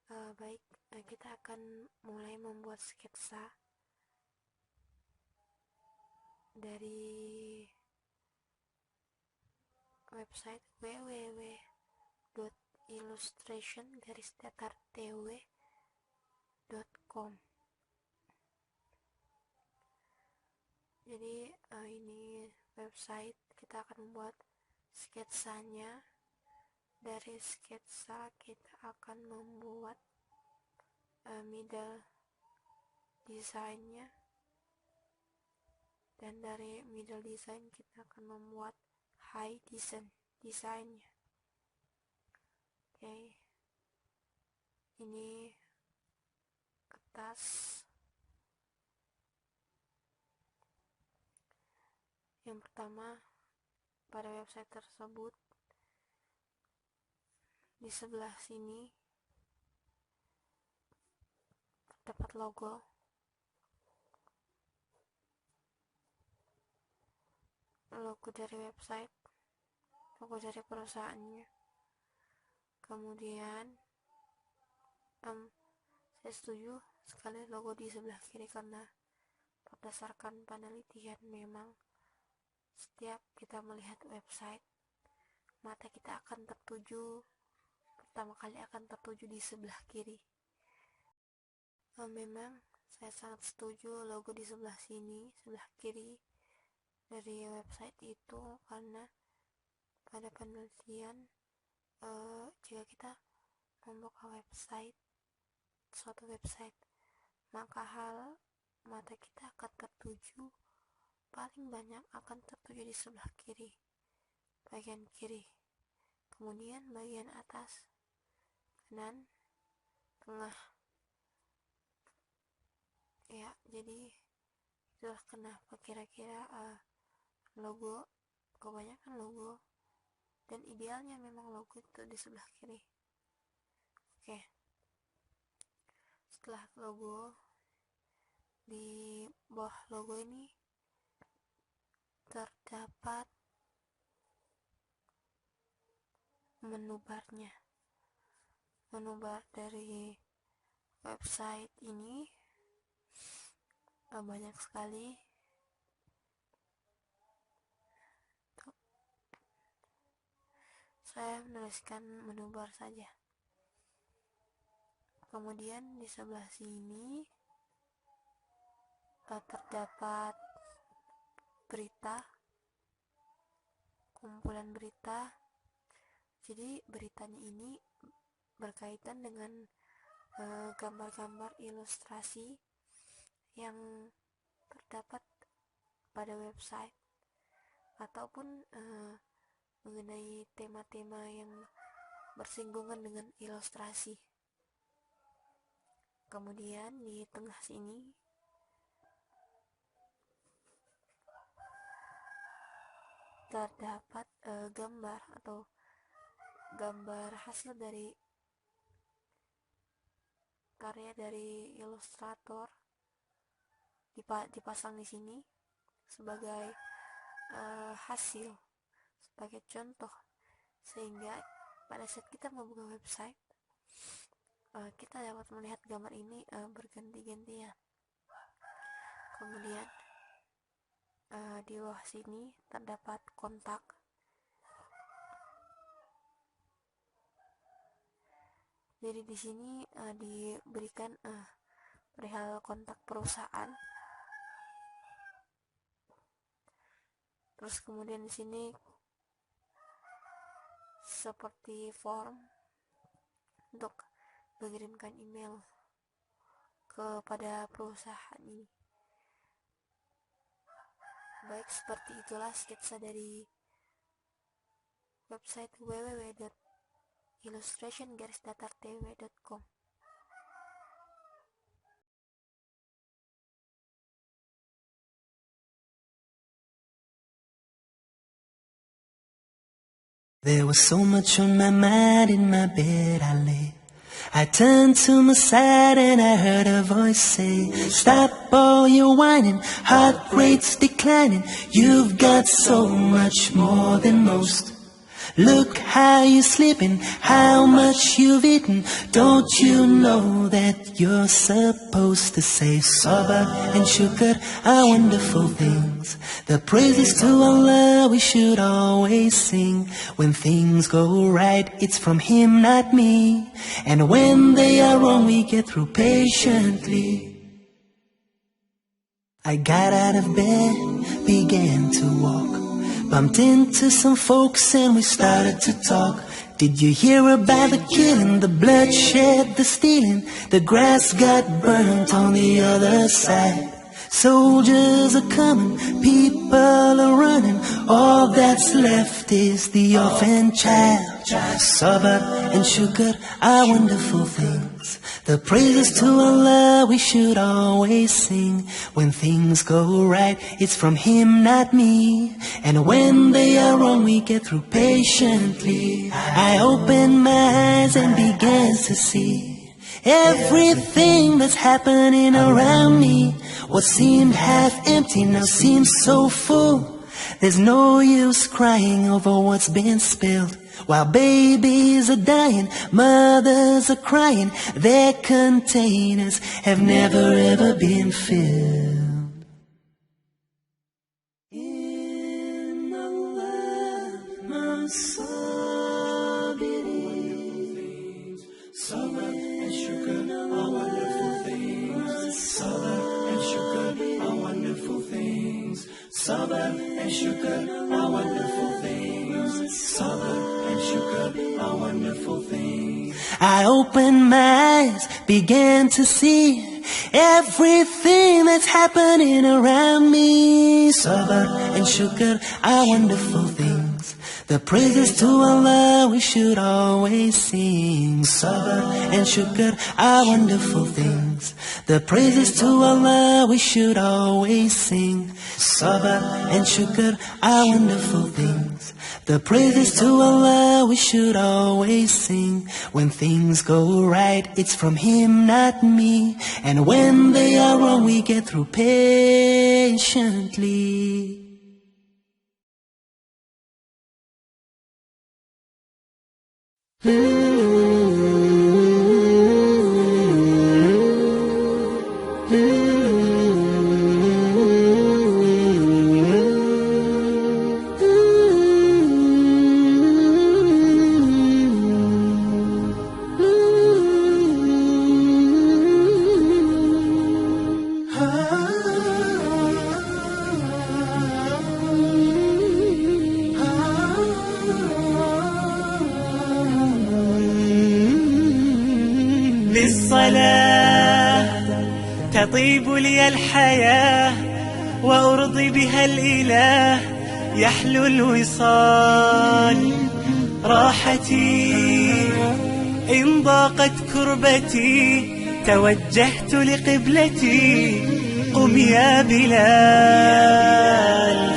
Baik, kita akan mulai membuat sketsa dari website www.illustration-tw.com. Jadi ini website, kita akan membuat sketsanya. Dari sketsa kita akan membuat middle desainnya, dan dari middle design kita akan membuat high desainnya. Oke, ini kertas. Yang pertama, pada website tersebut di sebelah sini terdapat logo dari website, logo dari perusahaannya. Kemudian saya setuju sekali logo di sebelah kiri, karena berdasarkan penelitian memang setiap kita melihat website, mata kita akan pertama kali tertuju di sebelah kiri. Memang saya sangat setuju logo di sebelah sini, sebelah kiri dari website itu, karena pada penelitian jika kita membuka suatu website, maka mata kita akan tertuju, paling banyak akan tertuju di sebelah kiri, bagian kiri, kemudian bagian atas, kanan, tengah. Ya, jadi itulah kenapa kira-kira logo, kebanyakan logo, dan idealnya memang logo itu di sebelah kiri. Oke, setelah logo, di bawah logo ini terdapat menu barnya. Menu bar dari website ini banyak sekali. Saya menuliskan menu bar saja. Kemudian di sebelah sini terdapat berita, kumpulan berita. Jadi beritanya ini berkaitan dengan gambar-gambar ilustrasi yang terdapat pada website, ataupun mengenai tema-tema yang bersinggungan dengan ilustrasi. Kemudian di tengah sini terdapat gambar atau gambar hasil dari karya dari ilustrator, dipasang di sini sebagai hasil, sebagai contoh, sehingga pada saat kita membuka website kita dapat melihat gambar ini berganti-gantian. Kemudian di bawah sini terdapat kontak. Jadi di sini diberikan perihal kontak perusahaan. Terus kemudian di sini seperti form untuk mengirimkan email kepada perusahaan ini. Baik, seperti itulah sketsa dari website www.illustration-tw.com. There was so much on my mind. In my bed I lay. I turned to my side and I heard a voice say, stop all your whining, heart rate's declining. You've got so much more than most. Look how you're sleeping, how much you've eaten. Don't you know that you're supposed to say Sabr and Shukr are wonderful things. The praises to Allah we should always sing. When things go right, it's from Him, not me. And when they are wrong, we get through patiently. I got out of bed, began to walk, bumped into some folks and we started to talk. Did you hear about the killing, the bloodshed, the stealing? The grass got burnt on the other side. Soldiers are coming, people are running. All that's left is the orphan child. Sabr and Shukr are wonderful things. The praises to Allah we should always sing. When things go right, it's from Him, not me. And when they are wrong, we get through patiently. I opened my eyes and began to see everything that's happening around me. What seemed half empty now seems so full. There's no use crying over what's been spilled. While babies are dying, mothers are crying, their containers have never ever been filled. In Allah, my sabirin, Sabr and Shukr are wonderful things. Sabr and Shukr are wonderful things. Sabr and Shukr are wonderful things. Sabr and Shukr are wonderful things. I opened my eyes, began to see everything that's happening around me. Sabr and Shukr are wonderful things. The praises to Allah we should always sing. Sabr and Shukr are wonderful things. The praises to Allah we should always sing. Sabr and Shukr are wonderful things. The praises to Allah we should always sing. When things go right, it's from Him, not me. And when they are wrong, we get through patiently. بالصلاة تطيب لي الحياة وأرضي بها الإله يحلو الوصال راحتي إن ضاقت كربتي توجهت لقبلتي قم يا بلال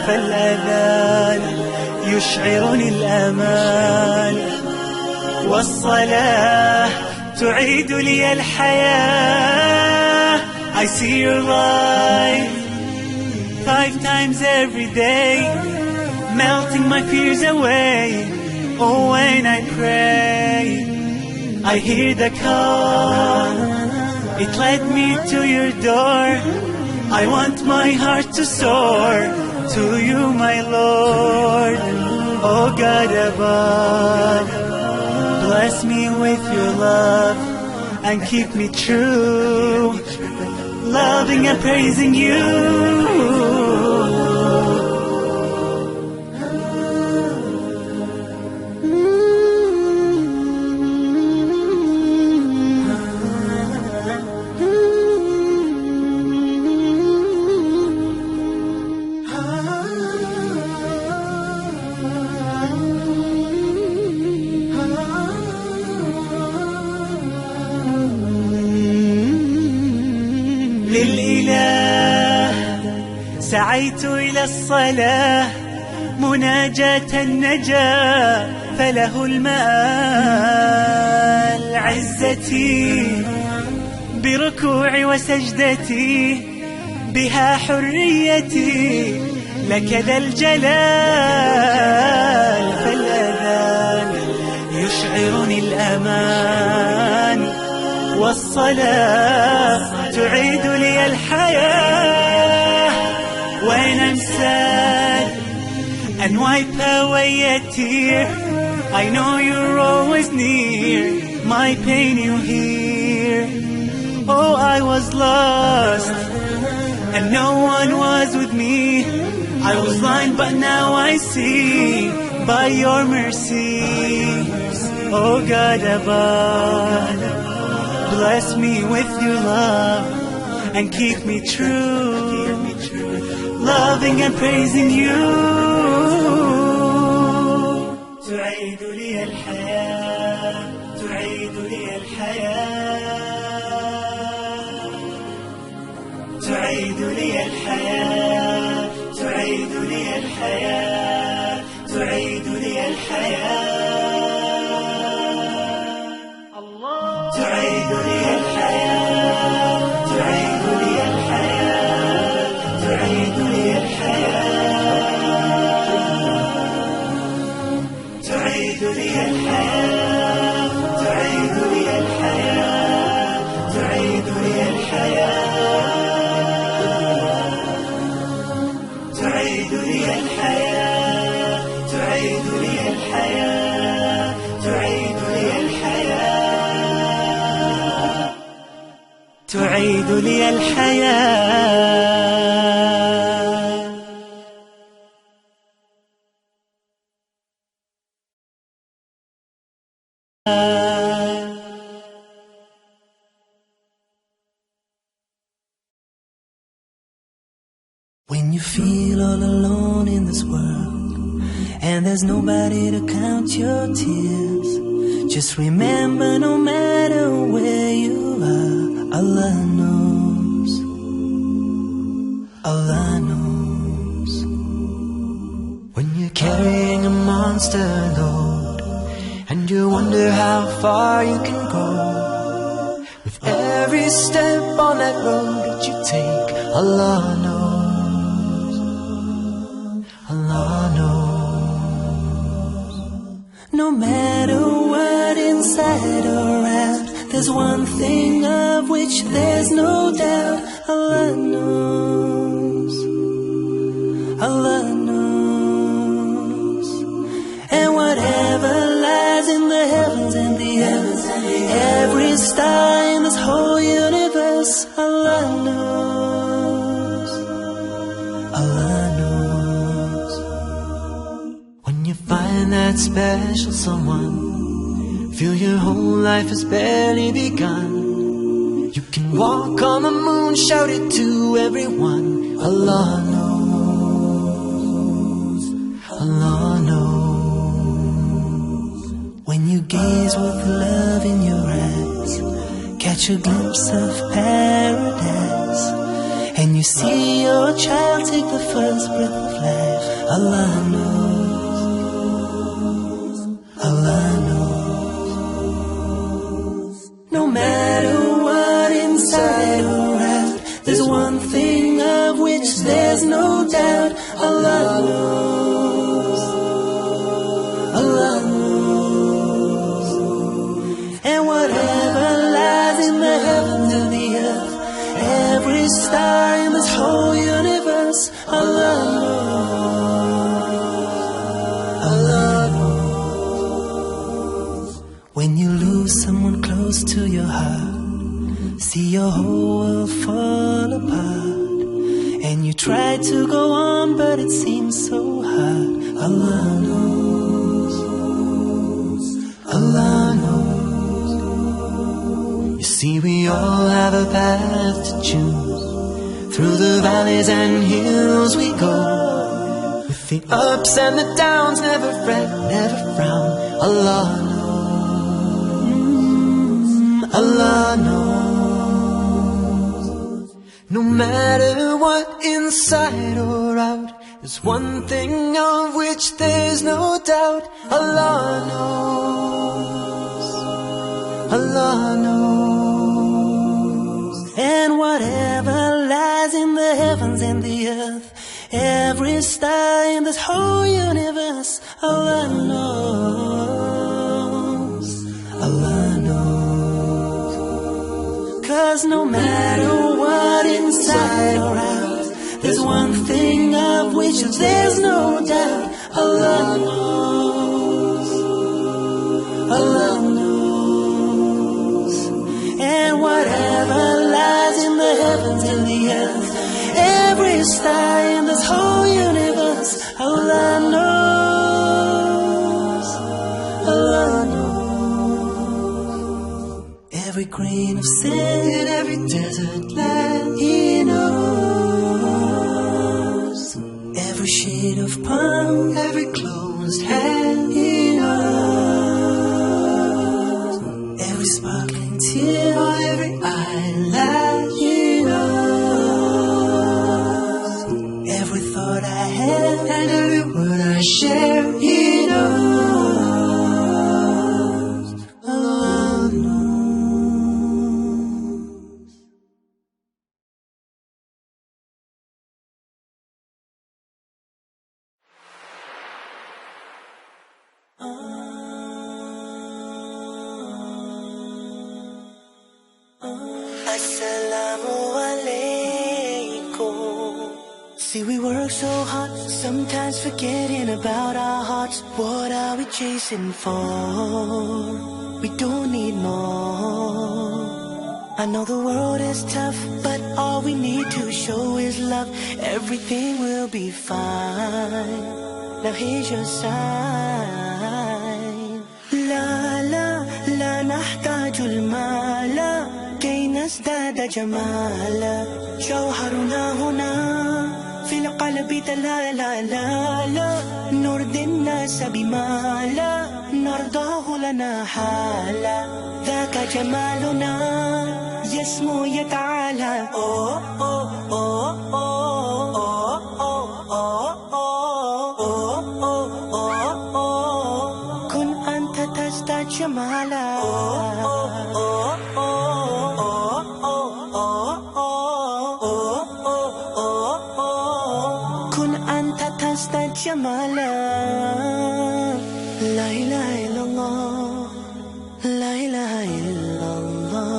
فالأذان يشعرني الأمان والصلاة تعيد لي الحياة. I see your light 5 times every day, melting my fears away. Oh, when I pray, I hear the call, it led me to your door. I want my heart to soar to you, my Lord. Oh God above, bless me with your love and keep me true, loving and praising you. للإله سعيت إلى الصلاة مناجاة النجاة فله المآل. عزتي بركوعي وسجدتي بها حريتي لك ذا الجلال فالأذان تشعرني الأمان، والصلاة تعيد لي الحياة. When I'm sad and wipe away a tear, I know you're always near, my pain you hear. Oh, I was lost and no one was with me. I was blind but now I see, by your mercy. Oh God above, bless me with your love and keep me true, loving and praising you. تعيد لي الحياة، تعيد لي الحياة، تعيد لي الحياة، تعيد لي الحياة، تعيد لي الحياة. الله تعيد لي الحياة، تعيد لي الحياة، تعيد لي الحياة، تعيد لي الحياة، تعيد لي الحياة، تعيد لي الحياة، تعيد لي الحياة، تعيد لي الحياة، تعيد لي الحياة، تعيد لي الحياة. When you feel all alone in this world and there's nobody to count your tears, just remember no matter where you are, Allah knows, Allah knows. When you're carrying a monster load and you wonder how far you can go, with every step on that road that you take, Allah knows, Allah knows. No matter what, inside or out, there's one thing of which there's no doubt. Allah knows, Allah knows. And whatever lies in the heavens and the earth, every star in this whole universe, Allah knows, Allah knows. When you find that special someone, feel your whole life has barely begun. You can walk on the moon, shout it to everyone. Allah knows, Allah knows. When you gaze with love in your eyes, catch a glimpse of paradise, and you see your child take the first breath of life, Allah knows, Allah knows. No matter what, inside or out, there's one thing of which there's no doubt. Allah knows, Allah knows. And whatever lies in the heavens and the earth, every star in this whole universe, Allah knows, Allah knows. When you lose someone close to your heart, see your whole world fall apart, and you try to go on but it seems so hard. Allah knows, Allah knows. You see, we all have a path to choose. Through the valleys and hills we go, with the ups and the downs, never fret, never frown. Allah knows, Allah knows. No matter what, inside or out, there's one thing of which there's no doubt. Allah knows, Allah knows. And whatever lies in the heavens and the earth, every star in this whole universe, Allah knows, 'cause no matter what, inside or out, there's one thing of which there's no doubt. Allah knows, Allah knows. And whatever lies in the heavens and the earth, every star in this whole universe, Allah knows, Allah knows. Every grain of sand in every desert land, He knows. Every shade of palm, every closed hand, He knows. Every sparkling tear, every eyelash, He knows. Every thought I have and every word I share, He knows. Allah knows. Assalamu alaikum. See, we work so hard, sometimes forgetting about our hearts. What are we chasing for? We don't need more. I know the world is tough, but all we need to show is love. Everything will be fine. Now here's your sign. La la la nahtajul mala كي نزداد جمالا جوهرنا هنا في القلب تلالا لا لا نرضي الناس بما لا نرضاه لنا حالا ذاك جمالنا يسمو يتعالى كن أنت تزداد جمالا تزداد جمالا لا إله إلا الله لا إله إلا الله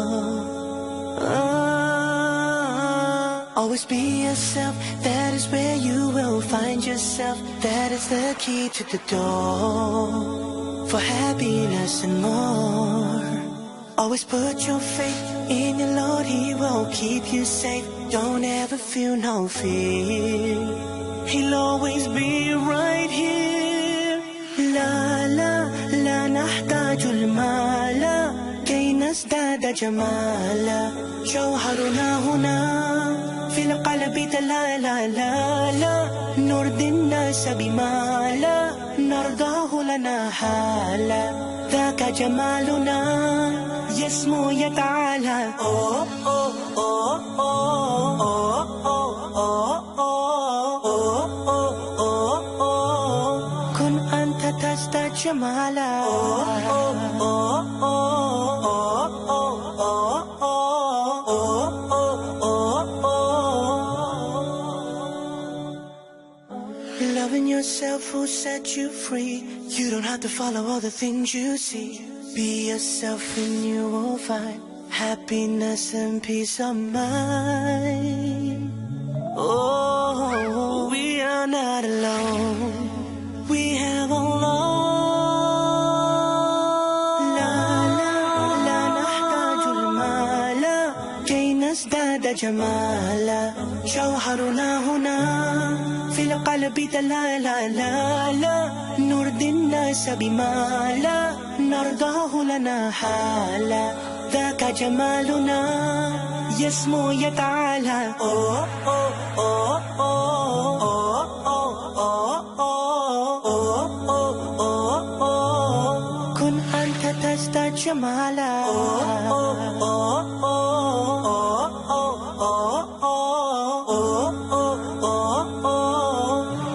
Always be yourself, that is where you will find yourself. That is the key to the door for happiness and more. Always put your faith in your Lord, He will keep you safe. Don't ever feel no fear, He'll always be right here. لا لا لا نحتاج المال كي نزداد جمالا جوهرنا هنا في القلب تلالا لا لا نرضي الناس بما لا نرضاه لنا حالا ذاك جمالنا يسمو يتعالى كن أنت تزداد جمالا Loving yourself will set you free. You don't have to follow all the things you see. Be yourself and you will find happiness and peace of mind. Oh, we are not alone. We have Allah. لا لا لا نحتاج المال كي نزداد جمالا جوهرنا هنا في القلب تلالا لا لا نرضي الناس بما لا نرضاه لنا حالا ذاك جمالنا يسمو يتعالى كن أنت تزداد جمالا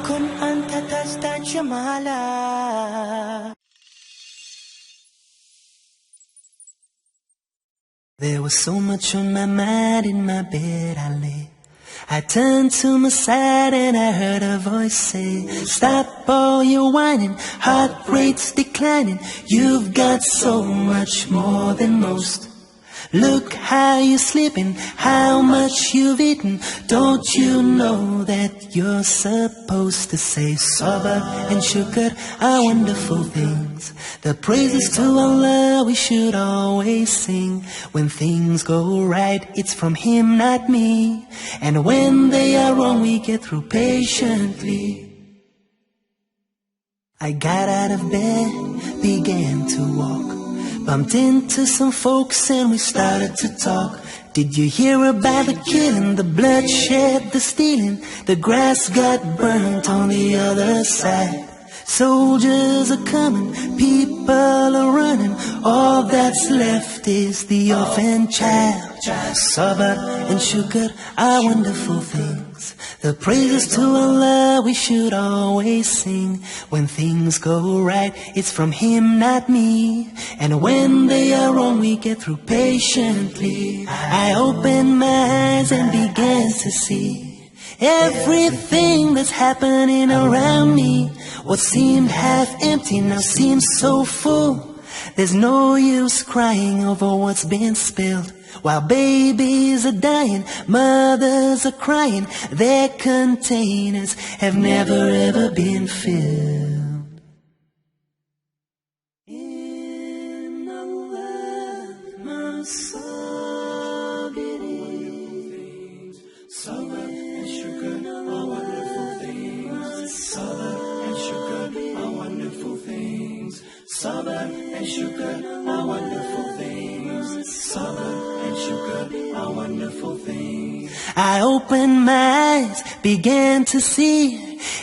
كن أنت تزداد جمالا. There was so much on my mind. In my bed I lay. I turned to my side and I heard a voice say, stop all your whining, heart rate's declining. You've got so much more than most. Look how you're sleeping, how much you've eaten. Don't you know that you're supposed to say Sabr and Shukr are wonderful things? The praises to Allah we should always sing. When things go right, it's from Him, not me. And when they are wrong, we get through patiently. I got out of bed, began to walk, bumped into some folks and we started to talk. Did you hear about the killing, the bloodshed, the stealing? The grass got burnt on the other side. Soldiers are coming, people are running. All that's left is the orphan child. Sabr and Shukr are wonderful things. The praises to Allah we should always sing. When things go right, it's from Him, not me. And when they are wrong, we get through patiently. I opened my eyes and began to see everything that's happening around me. What seemed half empty now seems so full. There's no use crying over what's been spilled. While babies are dying, mothers are crying, their containers have never ever been filled. In Allah, my sabirin, Sabr and Shukr are wonderful things. Sabr and Shukr are wonderful things. Sabr and Shukr are wonderful things. Sabr and Shukr are wonderful things. I opened my eyes, began to see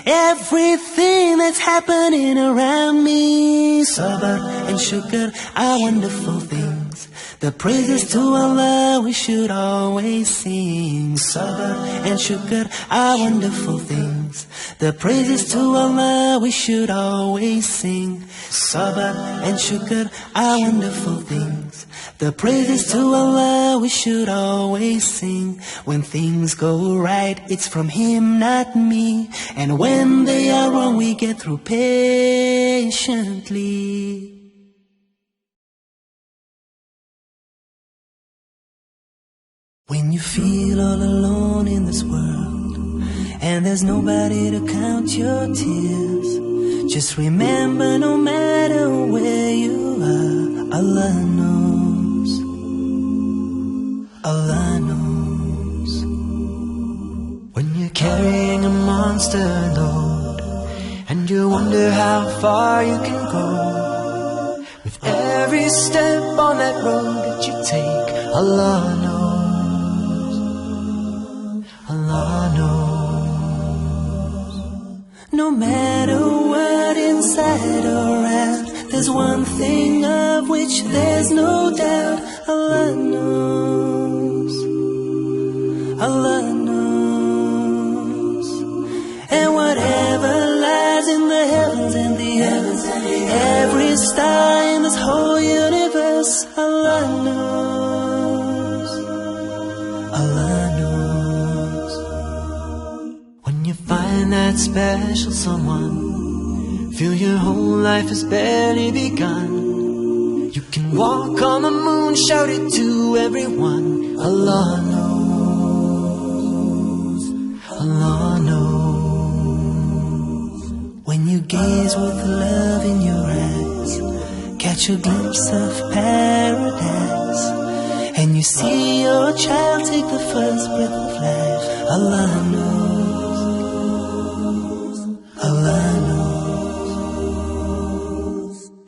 everything that's happening around me. Sabr and Shukr are wonderful things. The praises to Allah we should always sing. Sabr and Shukr are wonderful things. The praises to Allah we should always sing. Sabr and Shukr are wonderful things. The praises to Allah we should always sing. When things go right, it's from Him, not me. And when they are wrong, we get through patiently. When you feel all alone in this world and there's nobody to count your tears, just remember no matter where you are, Allah knows. Allah knows. When you're carrying a monster load and you wonder how far you can go, with every step on that road that you take, Allah knows. Allah knows. No matter what, inside or out, there's one thing of which there's no doubt. Allah knows. Allah knows. And whatever lies in the heavens and the earth, every star in this whole universe, Allah knows. Allah knows. Find that special someone, feel your whole life has barely begun. You can walk on the moon, shout it to everyone. Allah knows. Allah knows. When you gaze with love in your eyes, catch a glimpse of paradise, and you see your child take the first breath of life. Allah knows. Allah knows.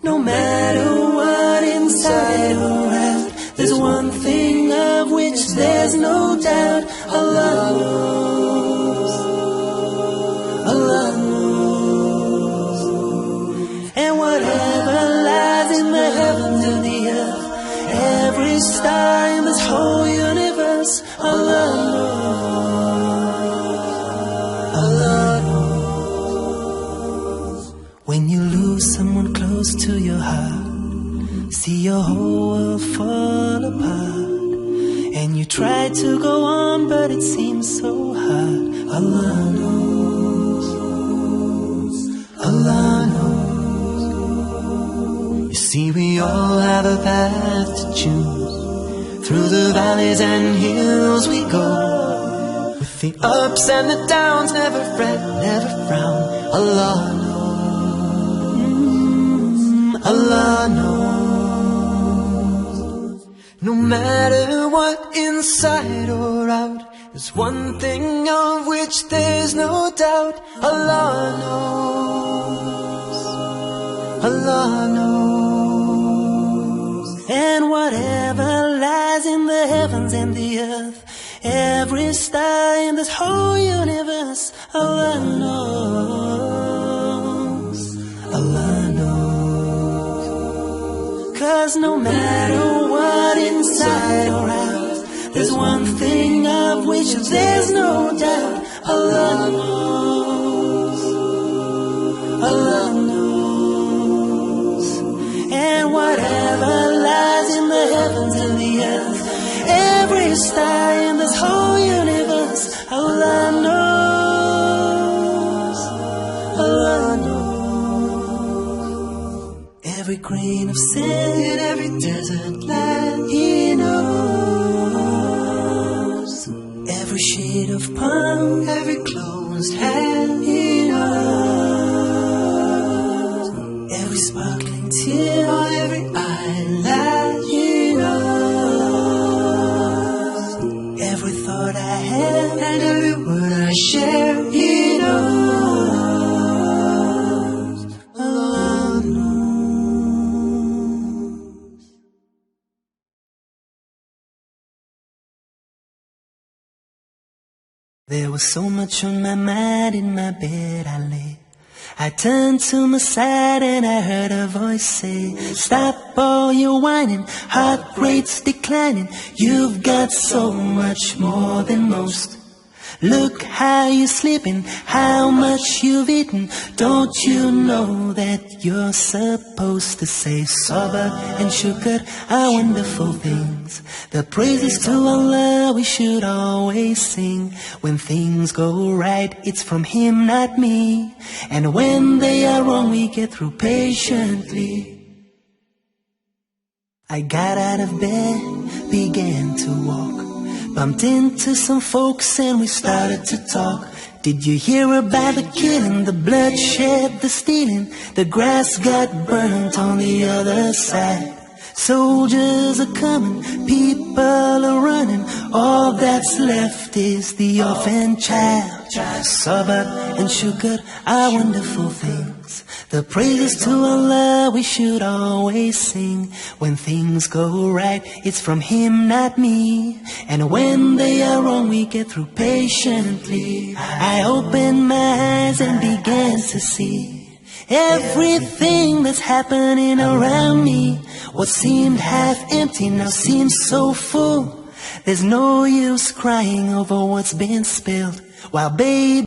No matter what, inside or out, there's one thing of which there's no doubt. Allah knows. Allah knows. And whatever lies in the heavens and the earth, every star in this whole universe, Allah knows. Allah knows. When you lose someone close to your heart, see your whole world fall apart, and you try to go on but it seems so hard. Allah knows. Allah knows. You see, we all have a path to choose. Through the valleys and hills we go, with the ups and the downs, never fret, never frown. Allah knows, Allah knows. No matter what, inside or out, there's one thing of which there's no doubt. Allah knows, Allah knows. And whatever lies in the heavens and the earth, every star in this whole universe, Allah knows, Allah knows. 'Cause no matter what, inside or out, there's one thing of which there's no doubt. Allah knows, Allah knows. And whatever lies in the heavens and the earth, every star in this whole universe, Allah knows, Allah knows. Every grain of sand, every desert land, He knows. Every shade of palm, every closed hand, He knows. Every sparkling tear on every eyelid, He knows. Every thought I have and every word I share, He knows, Allah knows. There was so much on my mind. In my bed I lay, I turned to my side and I heard a voice say, stop all your whining, heart rate's declining. You've got so much more than most. Look how you're sleeping, how much you've eaten. Don't you know that you're supposed to say sabr and shukr are wonderful things? The praises to Allah we should always sing. When things go right, it's from Him, not me. And when they are wrong, we get through patiently. I got out of bed, began to walk, bumped into some folks and we started to talk. Did you hear about the killing, the bloodshed, the stealing? The grass got burnt on the other side. Soldiers are coming, people are running. All that's left is the orphan child. Sabr and shukr are wonderful things. The praises to Allah we should always sing. When things go right, it's from Him, not me. And when they are wrong, we get through patiently. I opened my eyes and began to see everything that's happening around me. What seemed half empty now seems so full. There's no use crying over what's been spilled, while baby